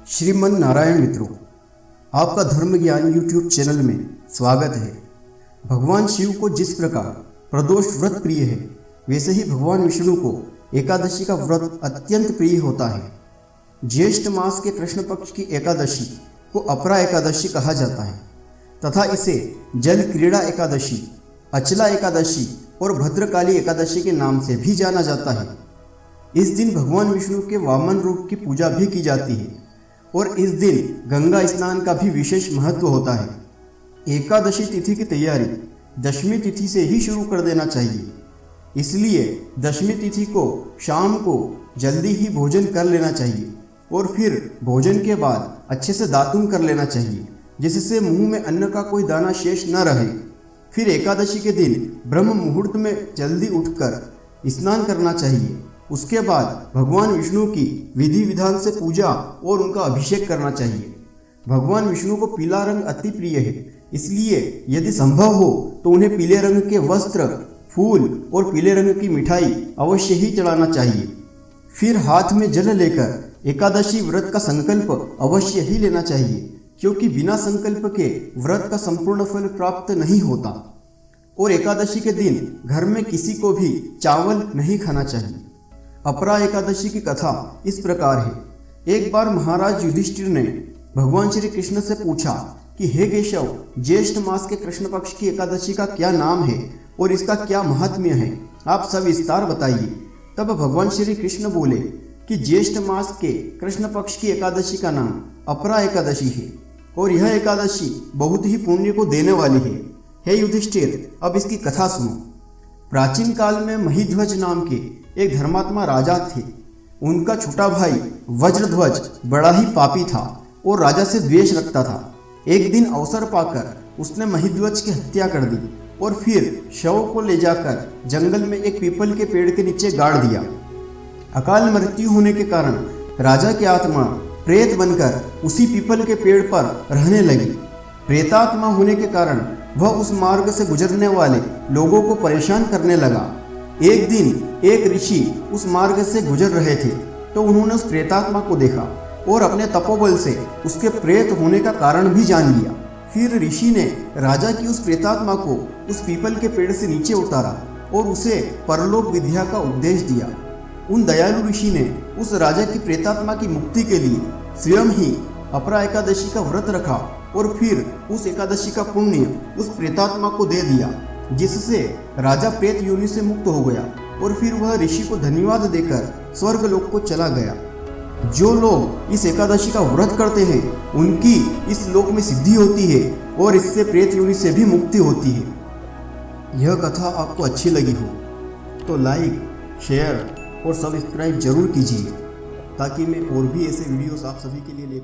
श्रीमन नारायण मित्रों, आपका धर्म ज्ञान यूट्यूब चैनल में स्वागत है। भगवान शिव को जिस प्रकार प्रदोष व्रत प्रिय है, वैसे ही भगवान विष्णु को एकादशी का व्रत अत्यंत प्रिय होता है। ज्येष्ठ मास के कृष्ण पक्ष की एकादशी को अपरा एकादशी कहा जाता है तथा इसे जल क्रीड़ा एकादशी, अचला एकादशी और भद्रकाली एकादशी के नाम से भी जाना जाता है। इस दिन भगवान विष्णु के वामन रूप की पूजा भी की जाती है और इस दिन गंगा स्नान का भी विशेष महत्व होता है। एकादशी तिथि की तैयारी दशमी तिथि से ही शुरू कर देना चाहिए, इसलिए दशमी तिथि को शाम को जल्दी ही भोजन कर लेना चाहिए और फिर भोजन के बाद अच्छे से दातुन कर लेना चाहिए, जिससे मुंह में अन्न का कोई दाना शेष न रहे। फिर एकादशी के दिन ब्रह्म मुहूर्त में जल्दी उठकर स्नान करना चाहिए। उसके बाद भगवान विष्णु की विधि विधान से पूजा और उनका अभिषेक करना चाहिए। भगवान विष्णु को पीला रंग अति प्रिय है, इसलिए यदि संभव हो तो उन्हें पीले रंग के वस्त्र, फूल और पीले रंग की मिठाई अवश्य ही चढ़ाना चाहिए। फिर हाथ में जल लेकर एकादशी व्रत का संकल्प अवश्य ही लेना चाहिए, क्योंकि बिना संकल्प के व्रत का संपूर्ण फल प्राप्त नहीं होता। और एकादशी के दिन घर में किसी को भी चावल नहीं खाना चाहिए। अपरा एकादशी की कथा इस प्रकार है। एक बार महाराज युधिष्ठिर ने भगवान श्री कृष्ण से पूछा कि हे केशव, ज्येष्ठ मास के कृष्ण पक्ष की एकादशी का क्या नाम है और इसका क्या महात्म्य है, आप सब विस्तार बताइए। तब भगवान श्री कृष्ण बोले कि ज्येष्ठ मास के कृष्ण पक्ष की एकादशी का नाम अपरा एकादशी है और यह एकादशी बहुत ही पुण्य को देने वाली है। हे युधिष्ठिर, अब इसकी कथा सुनो। प्राचीन काल में महिध्वज नाम के एक धर्मात्मा राजा थे। उनका छोटा भाई वज्रध्वज बड़ा ही पापी था और राजा से द्वेष रखता था। एक दिन अवसर पाकर उसने महिध्वज की हत्या कर दी और फिर शव को ले जाकर जंगल में एक पीपल के पेड़ के नीचे गाड़ दिया। अकाल मृत्यु होने के कारण राजा की आत्मा प्रेत बनकर उसी पीपल के पेड़ पर रहने लगी। प्रेतात्मा होने के कारण वह उस मार्ग से गुजरने वाले लोगों को परेशान करने लगा। एक दिन एक ऋषि उस मार्ग से गुजर रहे थे तो उन्होंने उस प्रेतात्मा को देखा और अपने तपोबल से उसके प्रेत होने का कारण भी जान लिया। फिर ऋषि ने राजा की उस प्रेतात्मा को उस पीपल के पेड़ से नीचे उतारा और उसे परलोक विद्या का उपदेश दिया। उन दयालु ऋषि ने उस राजा की प्रेतात्मा की मुक्ति के लिए स्वयं ही अपरा एकादशी का व्रत रखा और फिर उस एकादशी का पुण्य उस प्रेतात्मा को दे दिया, जिससे राजा प्रेत योनि से मुक्त हो गया और फिर वह ऋषि को धन्यवाद देकर स्वर्ग लोक को चला गया। जो लोग इस एकादशी का व्रत करते हैं उनकी इस लोक में सिद्धि होती है और इससे प्रेत योनि से भी मुक्ति होती है। यह कथा आपको अच्छी लगी हो तो लाइक, शेयर और सब्सक्राइब जरूर कीजिए, ताकि मैं और भी ऐसे वीडियोस आप सभी के लिए ले